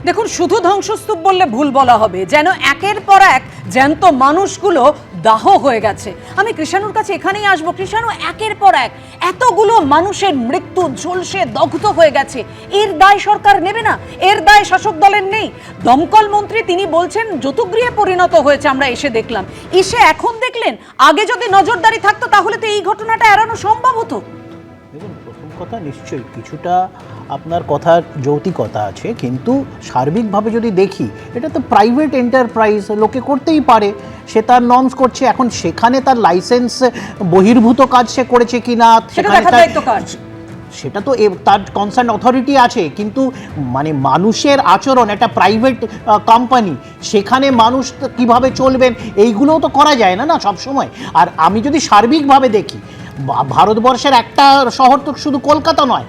দেখুন, শুধু ধ্বংসস্তূপ বললে ভুল বলা হবে, যেন একের পর এক জ্যান্ত মানুষগুলো দাহ হয়ে গেছে। আমি কৃষাণুর কাছে এখানেই আসবো। কৃষাণু, একের পর এক এতগুলো মানুষের মৃত্যু ঝলসে দগ্ধ হয়ে গেছে, এর দায় সরকার নেবে না? এর দায় শাসক দলের নেই? দমকল মন্ত্রী তিনি বলছেন যতুগৃহে পরিণত হয়েছে, আমরা এসে দেখলাম। এসে এখন দেখলেন, আগে যদি নজরদারি থাকতো তাহলে তো এই ঘটনাটা এড়ানো সম্ভব হতো। দেখুন, প্রথম কথা নিশ্চয়ই কিছুটা আপনার কথার যৌক্তিকতা আছে, কিন্তু সার্বিকভাবে যদি দেখি, এটা তো প্রাইভেট এন্টারপ্রাইজ, লোকে করতেই পারে, সে তার নর্মস করছে। এখন সেখানে তার লাইসেন্স বহির্ভূত কাজ সে করেছে কিনা সেটা তো তার কনসার্ন অথরিটি আছে, কিন্তু মানে মানুষের আচরণ, একটা প্রাইভেট কোম্পানি, সেখানে মানুষ কিভাবে চলবেন এইগুলোও তো করা যায় না সবসময়। আর আমি যদি সার্বিকভাবে দেখি, ভারতবর্ষের একটা শহর তো শুধু কলকাতা নয়,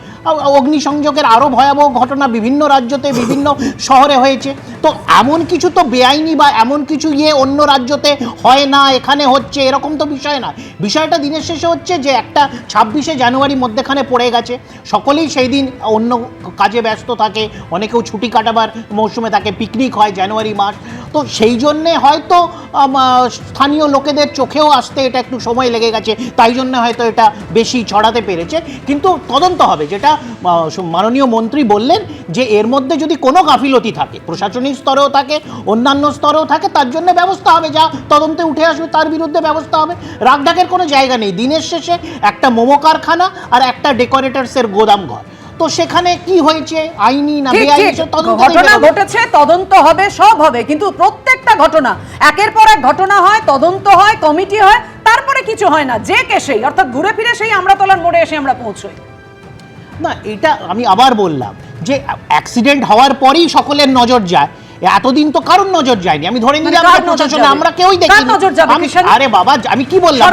অগ্নিসংযোগের আরও ভয়াবহ ঘটনা বিভিন্ন রাজ্যতে বিভিন্ন শহরে হয়েছে। তো এমন কিছু তো বেআইনি বা এমন কিছু অন্য রাজ্যতে হয় না, এখানে হচ্ছে, এরকম তো বিষয় না। বিষয়টা দিনের শেষে হচ্ছে যে একটা 26শে জানুয়ারি মধ্যেখানে পড়ে গেছে, সকলেই সেই দিন অন্য কাজে ব্যস্ত থাকে, অনেকেও ছুটি কাটাবার মৌসুমে থাকে, পিকনিক হয় জানুয়ারি মাস। তো সেই জন্যে হয়তো স্থানীয় লোকেদের চোখেও আসতে এটা একটু সময় লেগে গেছে, তাই জন্য হয়তো এটা বেশি ছড়াতে পেরেছে। কিন্তু তদন্ত হবে, যেটা মাননীয় মন্ত্রী বললেন, যে এর মধ্যে যদি কোনো গাফিলতি থাকে, প্রশাসনিক স্তরেও থাকে, অন্যান্য স্তরেও থাকে, তার জন্য ব্যবস্থা হবে, যা তদন্তে উঠে আসবে তার বিরুদ্ধে ব্যবস্থা হবে। রাগঢাকের কোনো জায়গা নেই। দিনের শেষে একটা মোমো কারখানা আর একটা ডেকোরেটরসের গোদাম ঘর, তো সেখানে কি হয়েছে, আইনি না বেআইনি, ঘটনা ঘটেছে, তদন্ত হবে, সব হবে, কিন্তু প্রত্যেকটা ঘটনা একের পর এক ঘটনা হয়, তদন্ত হয়, কমিটি হয়, তারপরে কিছু হয় না, যে কেসেই, অর্থাৎ ঘুরে ফিরে সেই আমড়াতলার মোড়ে এসে আমরা পৌঁছই না। এটা আমি আবার বললাম যে অ্যাক্সিডেন্ট হওয়ার পরেই সকলের নজর যায়, এতদিন তো কারণ নজর যায়নি। আমি ধরে নিলাম প্রশাসনে আমরা কেউই দেখিনি। আরে বাবা, আমি কি বললাম,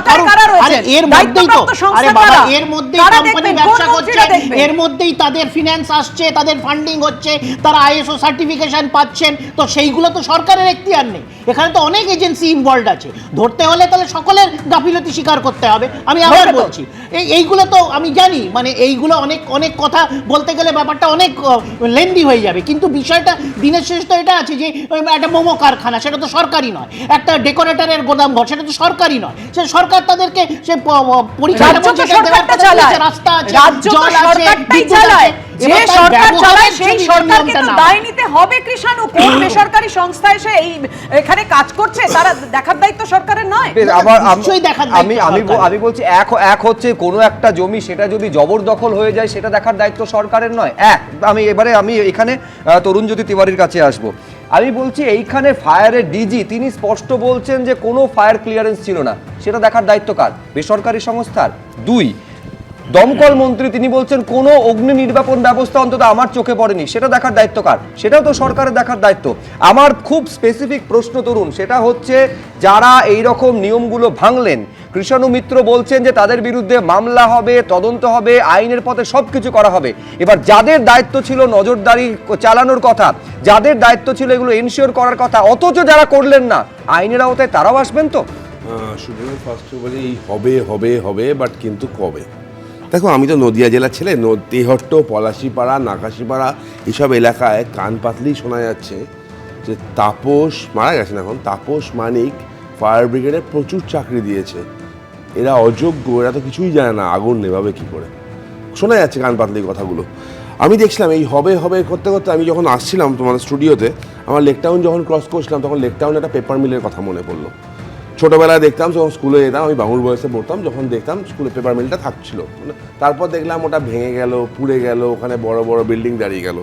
আরে এর মধ্যেই তো, আরে বাবা এর মধ্যেই কোম্পানি ব্যবসা করছে, এর মধ্যেই তাদের ফিনান্স আসছে, তাদের ফান্ডিং হচ্ছে, তারা আইএসও সার্টিফিকেশন পাচ্ছেন, তো সেইগুলো তো সরকারের এখতিয়ার নেই। এখানে তো অনেক এজেন্সি ইনভলভড আছে, ধরতে হলে তাহলে সকলের গাফিলতি স্বীকার করতে হবে। আমি আবার বলছি, এইগুলো তো আমি জানি, মানে এইগুলো অনেক অনেক কথা বলতে গেলে ব্যাপারটা অনেক লেন্দি হয়ে যাবে, কিন্তু বিষয়টা দিনের শেষ তো এটা আছে যে একটা মোমো কারখানা, সেটা তো সরকারি নয়, একটা ডেকোরেটরের গোদাম ঘর, সেটা তো সরকারি নয়। সে সরকার তাদেরকে সে রাস্তা আছে, জল আছে, যে সরকার চালায় সেই সরকারকে তো দায় নিতে হবে। কৃষাণু, কোন বেসরকারি সংস্থা এসে এই এখানে কাজ করছে, তারা দেখার দায়িত্ব সরকারের নয়? আবার আমি বলছি, এক হচ্ছে কোনো একটা জমি, সেটা যদি জবরদখল হয়ে যায়, সেটা দেখার দায়িত্ব সরকারের নয়। আমি এখানে তরুণজ্যোতি তিওয়ারির কাছে আসবো। আমি বলছি, এইখানে ফায়ারের ডিজি তিনি স্পষ্ট বলছেন যে কোনো ফায়ার ক্লিয়ারেন্স ছিল না, সেটা দেখার দায়িত্ব কার? বেসরকারি সংস্থার। 2, দমকল মন্ত্রী তিনি বলছেন কোনো অগ্নি নির্বাপন ব্যবস্থা অন্তত আমার চোখে পড়েনি, সেটা দেখার দায়িত্ব কার? সেটাও তো সরকারের দেখার দায়িত্ব। আমার খুব স্পেসিফিক প্রশ্ন তরুণ, সেটা হচ্ছে যারা এই রকম নিয়মগুলো ভাঙলেন, কৃষাণু মিত্র বলছেন যে তাদের বিরুদ্ধে মামলা হবে, তদন্ত হবে, আইনের পথে সবকিছু করা হবে। এবার যাদের দায়িত্ব ছিল নজরদারি চালানোর কথা, যাদের দায়িত্ব ছিল এগুলো এনশিওর করার কথা, অথচ যারা করলেন না, আইনের আওতায় তারাও আসবেন তো? শুধু ফার্স্ট বলি হবে হবে হবে, বাট কিন্তু কবে? দেখো, আমি তো নদিয়া জেলার ছেলে, তেহট্ট, পলাশিপাড়া, নাকাশিপাড়া এইসব এলাকায় কান পাতলেই শোনা যাচ্ছে যে তাপস মারা গেছেন। এখন তাপস মানিক ফায়ার ব্রিগেডে প্রচুর চাকরি দিয়েছে, এরা অযোগ্য, এরা তো কিছুই জানে না, আগুন নেভাবে কী করে, শোনা যাচ্ছে কান পাতলে এই কথাগুলো। আমি দেখছিলাম এই হবে হবে করতে করতে, আমি যখন আসছিলাম তোমাদের স্টুডিওতে, আমার লেকটাউন যখন ক্রস করছিলাম, তখন লেকটাউনে একটা পেপার মিলের কথা মনে পড়লো। ছোটোবেলায় দেখতাম, যখন স্কুলে যেতাম, আমি বাঙুর বয়সে পড়তাম, যখন দেখতাম স্কুলে পেপার মিলটা থাকছিল, তারপর দেখলাম ওটা ভেঙে গেল, পুড়ে গেল, ওখানে বড় বড় বিল্ডিং দাঁড়িয়ে গেল।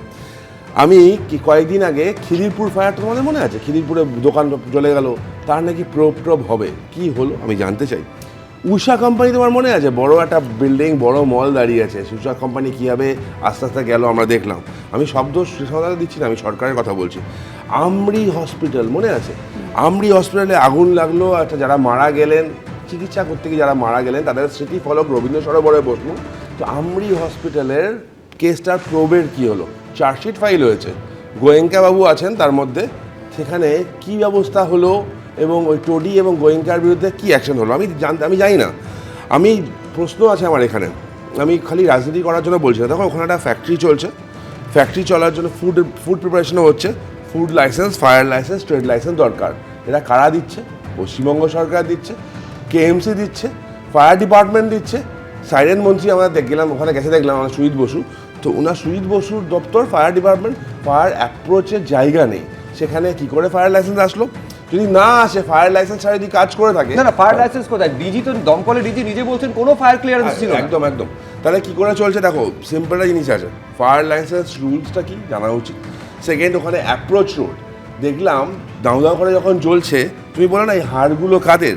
আমি কয়েকদিন আগে খিদিরপুর ফায়ার, তোমাদের মনে আছে? খিদিরপুরে দোকান জ্বলে গেল, তার নাকি প্রোব হবে, কি হলো আমি জানতে চাই। উষা কোম্পানি তোমার মনে আছে? বড় একটা বিল্ডিং, বড় মল দাঁড়িয়ে আছে, উষা কোম্পানি কীভাবে আস্তে আস্তে গেল আমরা দেখলাম। আমি শব্দ দিচ্ছি না, আমি সরকারের কথা বলছি। আমরি হসপিটাল মনে আছে? আমরি হসপিটালে আগুন লাগলো, একটা যারা মারা গেলেন, চিকিৎসা করতে গিয়ে যারা মারা গেলেন, তাদের স্মৃতিফলক রবীন্দ্র সরোবরে বসলো। তো আমরি হসপিটালের কেসটার প্রোবের কী হলো? চার্জশিট ফাইল হয়েছে, গোয়েঙ্কা বাবু আছেন তার মধ্যে, সেখানে কি ব্যবস্থা হলো এবং ওই টোডি এবং গোয়েঙ্কার বিরুদ্ধে কি অ্যাকশন হলো আমি জানি না। আমি প্রশ্ন আছে আমার এখানে, আমি খালি রাজনীতি করার জন্য বলছি না। দেখো, ওখানে একটা ফ্যাক্টরি চলছে, ফ্যাক্টরি চলার জন্য ফুড প্রিপারেশনও হচ্ছে, food licence, fire licence, trade licence দরকার। এরা কারা দিচ্ছে? পশ্চিমবঙ্গ সরকার দিচ্ছে, কেএমসি দিচ্ছে, ফায়ার ডিপার্টমেন্ট দিচ্ছে। সাইরেন মন্ত্রী আমরা গেলাম, ওখানে গেছে দেখলাম আমরা সুজিত বসু, তো ওনার সুজিত বসুর দপ্তর ফায়ার ডিপার্টমেন্ট, ফায়ার অ্যাপ্রোচের জায়গা নেই। সেখানে কি করে ফায়ার লাইসেন্স আসলো? যদি না আসে, ফায়ার লাইসেন্স ছাড়া যদি কাজ করে থাকে, না ফায়ার লাইসেন্স কোথায়? ডিজি তো, দমকলের ডিজি নিজে বলছেন কোনো ফায়ার ক্লিয়ারেন্স ছিল না। একদম একদম। তাহলে কি করে চলছে দেখো, সিম্পল একটা জিনিস আছে, ফায়ার লাইসেন্স রুলসটা কি জানা উচিত। সেকেন্ড, ওখানে অ্যাপ্রোচ রোড দেখলাম দাউ দাউ করে যখন জ্বলছে, তুমি বলো না এই হাড়গুলো কাদের?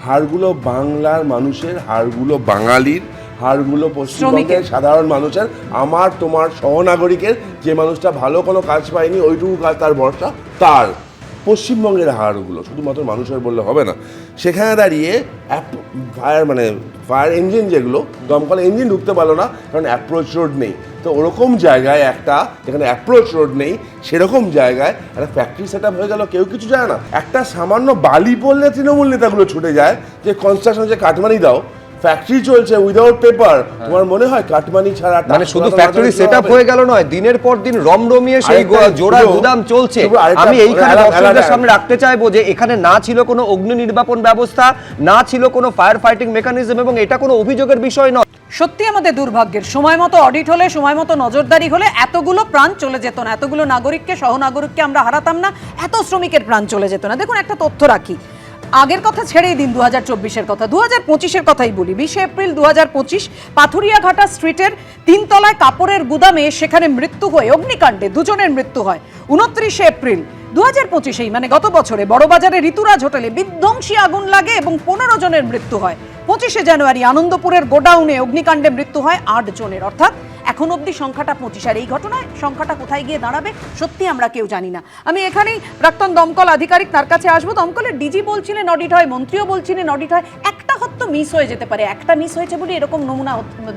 হাড়গুলো বাংলার মানুষের, হাড়গুলো বাঙালির, হাড়গুলো পশ্চিমবঙ্গের সাধারণ মানুষের, আমার তোমার সহনাগরিকের, যে মানুষটা ভালো কোনো কাজ পায়নি, ওইটুকু কাজ তার ভরসা, তার পশ্চিমবঙ্গের হাড়গুলো, শুধুমাত্র মানুষের বললে হবে না। সেখানে দাঁড়িয়ে ফায়ার ইঞ্জিন, যেগুলো দমকল ইঞ্জিন ঢুকতে পারলো না কারণ অ্যাপ্রোচ রোড নেই। তো ওরকম জায়গায় একটা, যেখানে অ্যাপ্রোচ রোড নেই, সেরকম জায়গায় একটা ফ্যাক্টরি সেট আপ হয়ে গেল, কেউ কিছু যায় না। একটা সামান্য বালি পড়লে তৃণমূল নেতাগুলো ছুটে যায় যে কনস্ট্রাকশন, যে কাটমানি দাও, ফ্যাক্টরি চলছে উইদাউট পেপার। তোমার মনে হয় কাটমানি ছাড়া? মানে শুধু ফ্যাক্টরি সেটআপ হয়ে গেল নয়, দিনের পর দিন রমরমিয়ে সেই জোড়া গুদাম চলছে। আমি এইখানে দর্শকদের সামনে রাখতে চাইবো যে এখানে না ছিল কোনো অগ্নি নির্বাপন ব্যবস্থা, না ছিল কোনো ফায়ার ফাইটিং মেকানিজম, এবং এটা কোনো অভিযোগের বিষয় নয়। সত্যি আমাদের দুর্ভাগ্যের, সময় মতো অডিট হলে, সময় মতো নজরদারি হলে এতগুলো প্রাণ চলে যেত না, এতগুলো নাগরিককে, সহনাগরিককে আমরা হারাতাম না, এত শ্রমিকের প্রাণ চলে যেত না। দেখুন, একটা তথ্য রাখি, আগের কথা ছেড়েই দিন, 2024-এর কথা, 2025-এর কথাই বলি। 20 এপ্রিল 2025 পাথুরিয়াঘাটা স্ট্রিটের 3 তলায় কাপড়ের গুদামে সেখানে মৃত্যু হয়ে, অগ্নিকাণ্ডে দুজনের মৃত্যু হয়। 29 এপ্রিল 2025, মানে গত বছরে বড়বাজারে ঋতুরাজ হোটেলে বিধ্বংসী আগুন লাগে এবং 15 জনের মৃত্যু হয়। 25 জানুয়ারি আনন্দপুরের গোডাউনে অগ্নিকাণ্ডে মৃত্যু হয় 8 জনের, অর্থাৎ এখন অবধি সংখ্যাটা 25। আর এই ঘটনায় সংখ্যাটা কোথায় গিয়ে দাঁড়াবে সত্যি আমরা কেউ জানি না। আমি এখানেই প্রাক্তন দমকল আধিকারিক, তার কাছে আসবো। দমকলের ডিজি বলছিলেন অডিট হয়, মন্ত্রীও বলছিলেন অডিট হয়, একটা হয়তো মিস হয়ে যেতে পারে, একটা মিস হয়েছে বলে এরকম নমুনা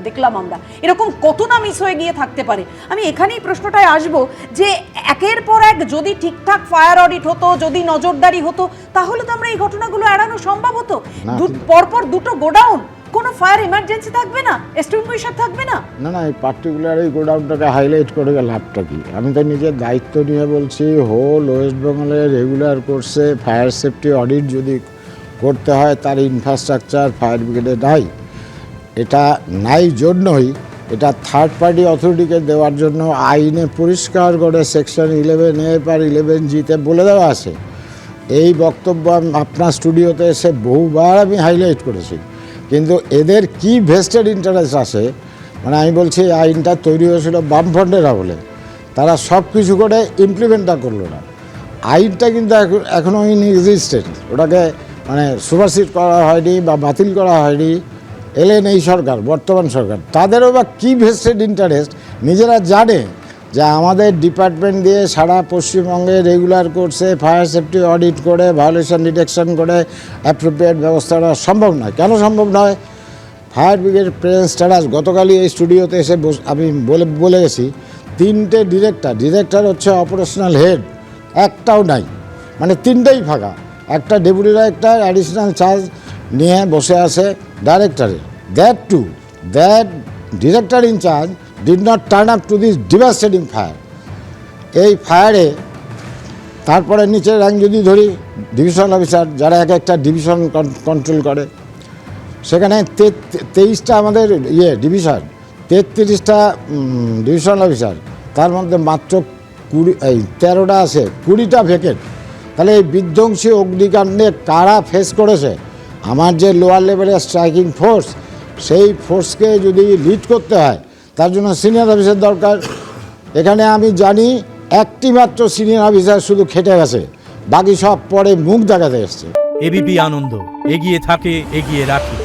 দেখলাম আমরা, এরকম কত না মিস হয়ে গিয়ে থাকতে পারে। আমি এখানেই প্রশ্নটায় আসবো যে একের পর এক যদি ঠিকঠাক ফায়ার অডিট হতো, যদি নজরদারি হতো, তাহলে তো আমরা এই ঘটনাগুলো এড়ানো সম্ভব হতো। পরপর দুটো গোডাউন, কোনো ফায়ার ইমার্জেন্সি থাকবে না, এক্সটিংগুইশার থাকবে না। না না, এই পার্টিকুলার এই গোডাউনটাকে হাইলাইট করে লাভটা কি? আমি তো নিজের দায়িত্ব নিয়ে বলছি, হোল ওয়েস্ট বেঙ্গলে রেগুলার কোর্সে ফায়ার সেফটি অডিট যদি করতে হয়, তার ইনফ্রাস্ট্রাকচার ফায়ার ব্রিগেডে নাই। এটা নাই জন্যই এটা থার্ড পার্টি অথরিটিকে দেওয়ার জন্য আইনে পরিষ্কার করে সেকশন 11A আর 11Gতে বলে দেওয়া আছে। এই বক্তব্য আপনার স্টুডিওতে এসে বহুবার আমি হাইলাইট করেছি, কিন্তু এদের কি ভেস্টেড ইন্টারেস্ট আছে। মানে আমি বলছি, আইনটা তৈরি হয়েছিল বামফ্রন্টের আমলে, তারা সব কিছু করে ইমপ্লিমেন্টটা করলো না। আইনটা কিন্তু এখনও ইন এক্সিস্টেন্স, ওটাকে মানে সুপারসিড করা হয়নি বা বাতিল করা হয়নি। এলেন এই সরকার, বর্তমান সরকার, তাদেরও বা কী ভেস্টেড ইন্টারেস্ট নিজেরা জানে যে আমাদের ডিপার্টমেন্ট দিয়ে সারা পশ্চিমবঙ্গে রেগুলার কোর্সে ফায়ার সেফটি অডিট করে ভায়োলেশন ডিটেকশন করে অ্যাপ্রোপ্রিয়েট ব্যবস্থা করা সম্ভব নয়। কেন সম্ভব নয়? ফায়ার ব্রিগেড প্রেস স্ট্যাটাস, গতকালই এই স্টুডিওতে এসে আমি বলে গেছি, 3টে ডিরেক্টর হচ্ছে অপারেশনাল হেড, একটাও নাই, মানে 3টেই ফাঁকা। একটা ডেপুটি ডাইরেক্টর অ্যাডিশনাল চার্জ নিয়ে বসে আছে ডাইরেক্টরের। That director in charge did not turn up to this devastating fire. এই ফায়ারে তারপরে নিচের র্যাঙ্ক যদি ধরি, ডিভিশন অফিসার, যারা এক একটা ডিভিশন কন্ট্রোল করে, সেখানে 23টা আমাদের ডিভিশন, 33টা ডিভিশন অফিসার, তার মধ্যে মাত্র 13টা আছে, 20টা ভ্যাকেন্ট। তাহলে এই বিধ্বংসী অগ্নিকাণ্ডে কারা ফেস করেছে? আমার যে লোয়ার লেভেলের স্ট্রাইকিং ফোর্স, সেই ফোর্সকে যদি লিড করতে হয়, তার জন্য সিনিয়র অফিসার দরকার। এখানে আমি জানি একটি মাত্র সিনিয়র অফিসার শুধু খেটে গেছে, বাকি সব পরে মুখ দেখাতে এসছে। এবিপি আনন্দ, এগিয়ে থাকে, এগিয়ে রাখে।